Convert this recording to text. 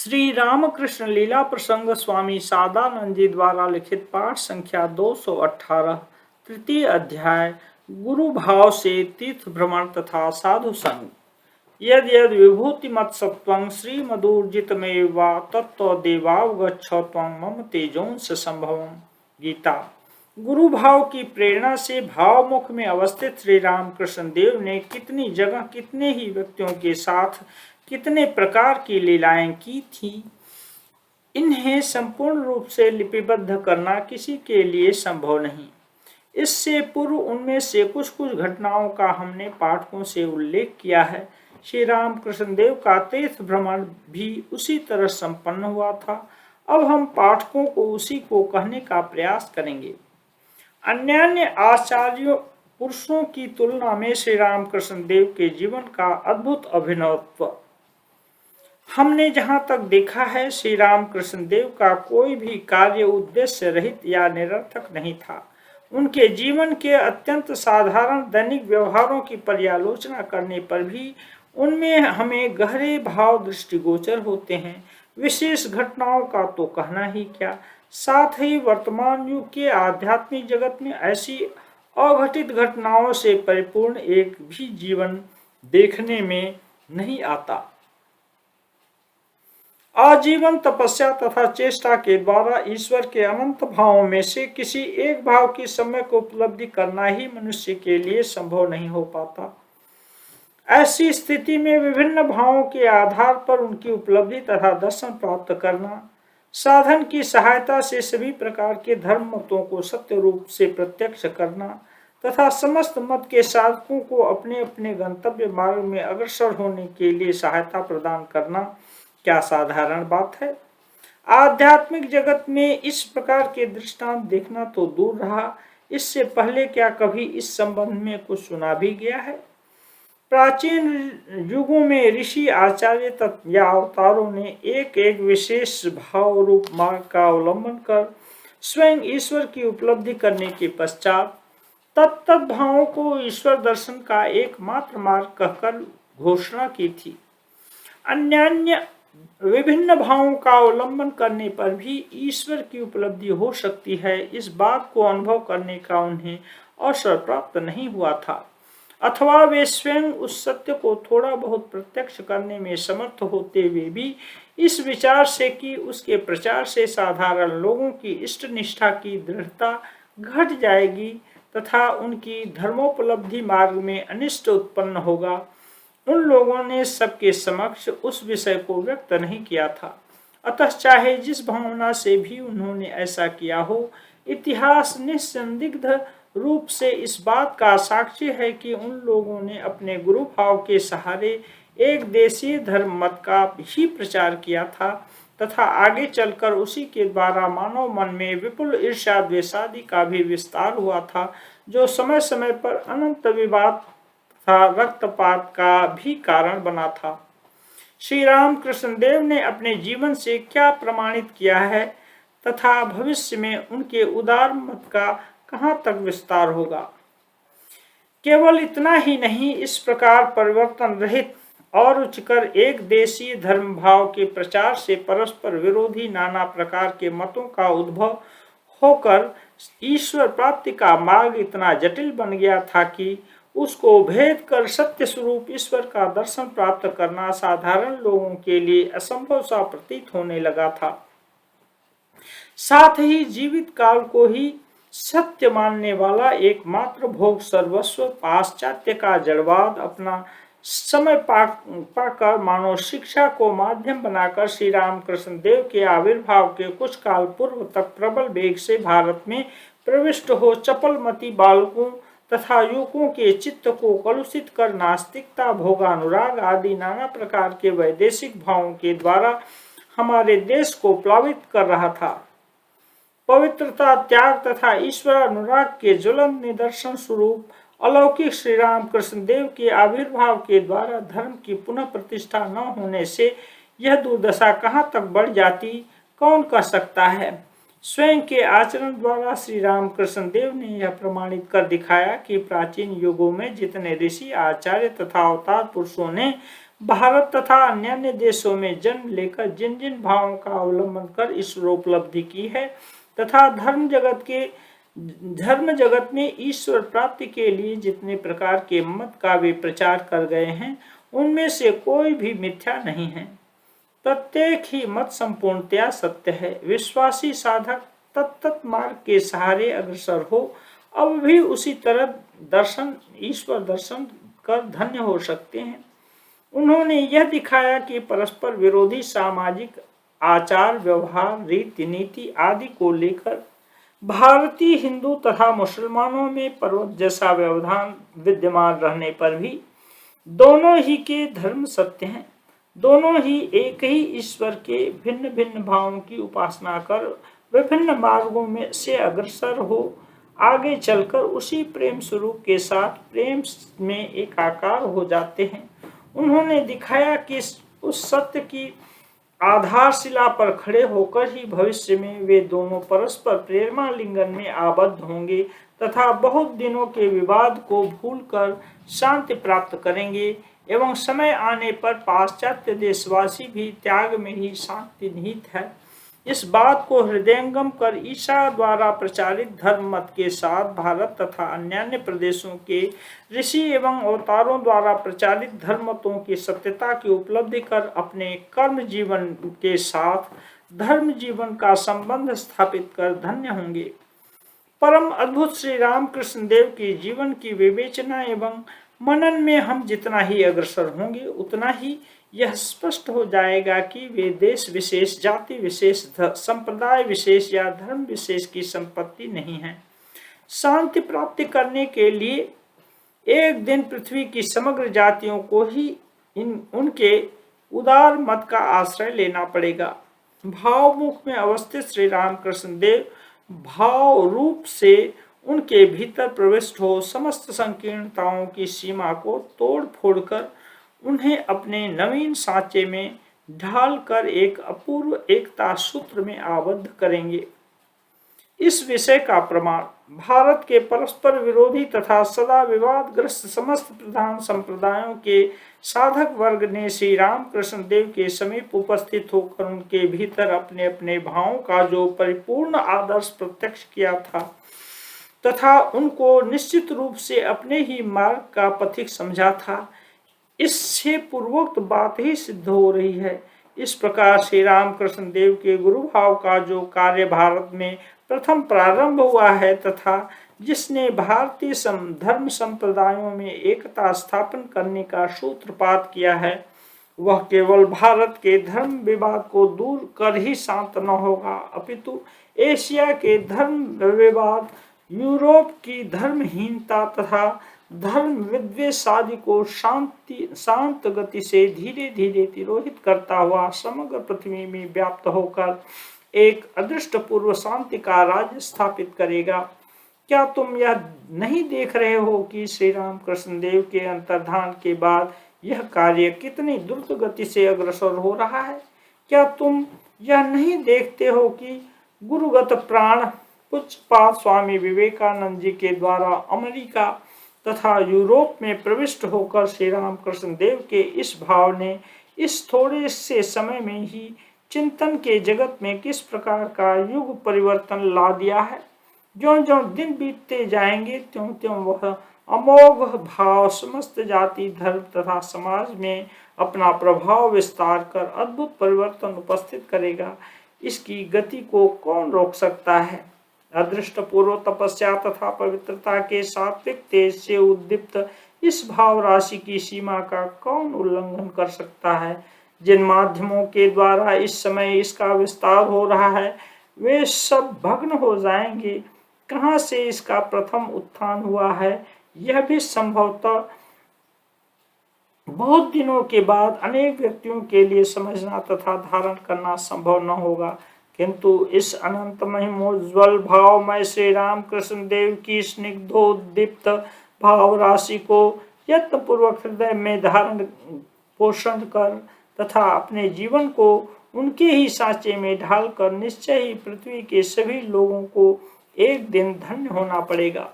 श्री रामकृष्ण लीला प्रसंग स्वामी सादानंद जी द्वारा लिखित पाठ संख्या 218 तृतीय अध्याय गुरु भाव से तीर्थ भ्रमण तथा साधु संग। यद यद विभूति मत सत्वं श्री मधुर्जितमेव वा तत्व देवावगच्छ त्वं मम तेजोंस संभवम्। गीता। गुरु भाव की प्रेरणा से भावमुख में अवस्थित श्री रामकृष्ण देव ने कितनी जगह कितने ही व्यक्तियों के साथ कितने प्रकार की लीलाएं की थी। इन्हें संपूर्ण रूप से लिपिबद्ध करना किसी के लिए संभव नहीं। इससे पूर्व उनमें से कुछ कुछ घटनाओं का हमने पाठकों से उल्लेख किया है। श्री रामकृष्ण देव का तीर्थ भ्रमण भी उसी तरह संपन्न हुआ था। अब हम पाठकों को उसी को कहने का प्रयास करेंगे। अन्य आचार्यों पुरुषों की तुलना में श्री रामकृष्ण देव के जीवन का अद्भुत अभिनवत्व हमने जहां तक देखा है, श्री रामकृष्ण देव का कोई भी कार्य उद्देश्य रहित या निरर्थक नहीं था। उनके जीवन के अत्यंत साधारण दैनिक व्यवहारों की पर्यालोचना करने पर भी उनमें हमें गहरे भाव दृष्टिगोचर होते हैं। विशेष घटनाओं का तो कहना ही क्या, साथ ही वर्तमान युग के आध्यात्मिक जगत में ऐसी अघटित घटनाओं से परिपूर्ण एक भी जीवन देखने में नहीं आता। आजीवन तपस्या तथा चेष्टा के द्वारा ईश्वर के अनंत भावों में से किसी एक भाव की सम्यक उपलब्धि करना ही मनुष्य के लिए संभव नहीं हो पाता। ऐसी स्थिति में विभिन्न भावों के आधार पर उनकी उपलब्धि तथा दर्शन प्राप्त करना, साधन की सहायता से सभी प्रकार के धर्म मतों को सत्य रूप से प्रत्यक्ष करना तथा समस्त मत के साधकों को अपने अपने गंतव्य मार्ग में अग्रसर होने के लिए सहायता प्रदान करना क्या साधारण बात है। आध्यात्मिक जगत में इस प्रकार के दृष्टांत देखना तो दूर रहा, इससे पहले क्या कभी इस संबंध में कुछ सुना भी गया है। प्राचीन युगों में ऋषि आचार्य या अवतारों ने एक एक विशेष भाव रूप मार्ग का अवलंबन कर स्वयं ईश्वर की उपलब्धि करने के पश्चात तत्त भावों को ईश्वर दर्शन का एकमात्र मार्ग कहकर घोषणा की थी। अन्य विभिन्न भावों का अवलंबन करने पर भी ईश्वर की उपलब्धि हो सकती है, इस बात को अनुभव करने का उन्हें अवसर प्राप्त नहीं हुआ था, अथवा वे स्वयं उस सत्य को थोड़ा बहुत प्रत्यक्ष करने में समर्थ होते हुए भी इस विचार से कि उसके प्रचार से साधारण लोगों की इष्ट निष्ठा की दृढ़ता घट जाएगी तथा उनकी धर्मोपलब्धि मार्ग में अनिष्ट उत्पन्न होगा, उन लोगों ने सबके समक्ष उस विषय को व्यक्त नहीं किया था। अतः चाहे जिस भावना से भी उन्होंने ऐसा किया हो, इतिहास निस्संदिग्ध रूप से इस बात का साक्षी है कि उन लोगों ने अपने गुरु भाव के सहारे एक देशीय धर्म मत का ही प्रचार किया था तथा आगे चलकर उसी के द्वारा मानव मन में विपुल ईर्ष्या द्वेषादि का भी विस्तार हुआ था, जो समय समय पर अनंत विवाद तथा रक्तपात का भी कारण बना था। श्री रामकृष्ण देव ने अपने जीवन से क्या प्रमाणित किया है तथा भविष्य में उनके उदार मत का कहाँ तक विस्तार होगा। केवल इतना ही नहीं, इस प्रकार परिवर्तन रहित और रुचिकर एक देशीय धर्म भाव के प्रचार से परस्पर विरोधी नाना प्रकार के मतों का उद्भव होकर ईश्वर प्राप्ति का मार्ग इतना जटिल बन गया था कि उसको भेद कर सत्य स्वरूप ईश्वर का दर्शन प्राप्त करना साधारण लोगों के लिए असंभव सा प्रतीत होने लगा था। साथ ही जीवित काल को ही सत्य मानने वाला एकमात्र भोग सर्वस्व पाश्चात्य का जड़वाद अपना समय पाकर मानव शिक्षा को माध्यम बनाकर श्री रामकृष्ण देव के आविर्भाव के कुछ काल पूर्व तक प्रबल वेग से भारत में प्रविष्ट हो चपलमती बालकों तथा युवकों के चित्त को कलुषित कर नास्तिकता, भोगानुराग आदि नाना प्रकार के वैदेशिक भावों के द्वारा हमारे देश को प्लावित कर रहा था। पवित्रता, त्याग तथा ईश्वर अनुराग के ज्वलंत निदर्शन स्वरूप अलौकिक श्री रामकृष्ण देव के आविर्भाव के द्वारा धर्म की पुनः प्रतिष्ठा न होने से यह दुर्दशा कहाँ तक बढ़ जाती, कौन कह सकता है। स्वयं के आचरण द्वारा श्री रामकृष्ण देव ने यह प्रमाणित कर दिखाया कि प्राचीन युगों में जितने ऋषि आचार्य तथा अवतार पुरुषों ने भारत तथा अन्य देशों में जन्म लेकर जिन जिन भावों का अवलंबन कर ईश्वरोपलब्धि की है तथा धर्म जगत में ईश्वर प्राप्ति के लिए जितने प्रकार के मत का वे प्रचार कर गए हैं, उनमें से कोई भी मिथ्या नहीं है। प्रत्येक ही मत संपूर्णतया सत्य है। विश्वासी साधक तत्त मार्ग के सहारे अग्रसर हो, अब भी उसी तरह ईश्वर दर्शन कर धन्य हो सकते हैं। उन्होंने यह दिखाया कि परस्पर विरोधी सामाजिक आचार व्यवहार रीति नीति आदि को लेकर भारतीय हिंदू तथा मुसलमानों में पर्वत जैसा व्यवधान विद्यमान रहने पर भी दोनों ही के धर्म सत्य हैं। दोनों ही एक ही ईश्वर के भिन्न भिन्न भावों की उपासना कर विभिन्न मार्गों में से अग्रसर हो आगे चलकर उसी प्रेम स्वरूप के साथ प्रेम में एकाकार हो जाते हैं। उन्होंने दिखाया कि उस सत्य की आधारशिला पर खड़े होकर ही भविष्य में वे दोनों परस्पर प्रेरणा लिंगन में आबद्ध होंगे तथा बहुत दिनों के विवाद को भूलकर शांति प्राप्त करेंगे एवं समय आने पर पाश्चात्य देशवासी भी त्याग में ही शांति निहित है। इस बात को हृदयंगम कर ईसा द्वारा प्रचारित धर्म मत के साथ भारत तथा अन्य प्रदेशों के ऋषि एवं अवतारों द्वारा प्रचारित धर्म मतों की सत्यता की उपलब्धि कर अपने कर्म जीवन के साथ धर्म जीवन का संबंध स्थापित कर धन्य होंगे। परम अद्भुत श्री रामकृष्ण देव के जीवन की विवेचना एवं मनन में हम जितना ही अग्रसर होंगे उतना ही यह स्पष्ट हो जाएगा कि वे देश विशेष जाति विशेष संप्रदाय विशेष या धर्म विशेष की संपत्ति नहीं है। शांति प्राप्ति करने के लिए एक दिन पृथ्वी की समग्र जातियों को ही उनके उदार मत का आश्रय लेना पड़ेगा। भावमुख में अवस्थित श्री रामकृष्ण देव भाव रूप से उनके भीतर प्रविष्ट हो समस्त संकीर्णताओं की सीमा को तोड़ फोड़कर उन्हें अपने नवीन सांचे में ढालकर एक अपूर्व एकता सूत्र में आबद्ध करेंगे। इस विषय का प्रमाण भारत के परस्पर विरोधी तथा सदा विवादग्रस्त समस्त प्रधान संप्रदायों के साधक वर्ग ने श्री रामकृष्ण देव के समीप उपस्थित होकर उनके भीतर अपने अपने भावों का जो परिपूर्ण आदर्श प्रत्यक्ष किया था तथा उनको निश्चित रूप से अपने ही मार्ग का पथिक समझा था, इससे पूर्वोक्त बात ही सिद्ध हो रही है। इस प्रकार श्री रामकृष्ण देव के गुरु भाव का जो कार्य भारत में प्रथम प्रारंभ हुआ है तथा जिसने भारतीय धर्म संप्रदायों में एकता स्थापन करने का सूत्रपात किया है, वह केवल भारत के धर्म विवाद को दूर कर ही शांत न होगा, अपितु एशिया के धर्म विवाद, यूरोप की धर्महीनता तथा धर्म विद्वेष आदि को शांत गति से धीरे धीरे तिरोहित करता हुआ समग्र पृथ्वी में व्याप्त होकर एक अदृष्टपूर्व शांति का राज्य स्थापित करेगा। क्या तुम यह नहीं देख रहे हो कि श्री रामकृष्ण देव के अंतर्धान के बाद यह कार्य कितनी द्रुत गति से अग्रसर हो रहा है? क्या तुम यह नहीं देखते हो कि गुरुगत प्राण पूज्यपाद स्वामी विवेकानंद जी के द्वारा अमेरिका तथा यूरोप में प्रविष्ट होकर श्री रामकृष्ण देव के इस भाव ने इस थोड़े से समय में ही चिंतन के जगत में किस प्रकार का युग परिवर्तन ला दिया है। ज्यों ज्यों दिन बीतते जाएंगे त्यों त्यों वह अमोघ भाव समस्त जाति धर्म तथा समाज में अपना प्रभाव विस्तार कर अद्भुत परिवर्तन उपस्थित करेगा। इसकी गति को कौन रोक सकता है? अदृष्टपूर्व तपस्या तथा पवित्रता के सात्विक तेज से उद्दीप्त इस भाव राशि की सीमा का कौन उल्लंघन कर सकता है? जिन माध्यमों के द्वारा इस समय इसका विस्तार हो रहा है वे सब भग्न हो जाएंगे। कहाँ से इसका प्रथम उत्थान हुआ है यह भी संभवतः बहुत दिनों के बाद अनेक व्यक्तियों के लिए समझना तथा धारण करना संभव न होगा, किंतु इस अनंत महिमोज्वल भावमय श्री रामकृष्ण देव की स्निग्धोद्दीप्त भाव राशि को यत्नपूर्वक हृदय में धारण पोषण कर तथा अपने जीवन को उनके ही सांचे में ढालकर निश्चय ही पृथ्वी के सभी लोगों को एक दिन धन्य होना पड़ेगा।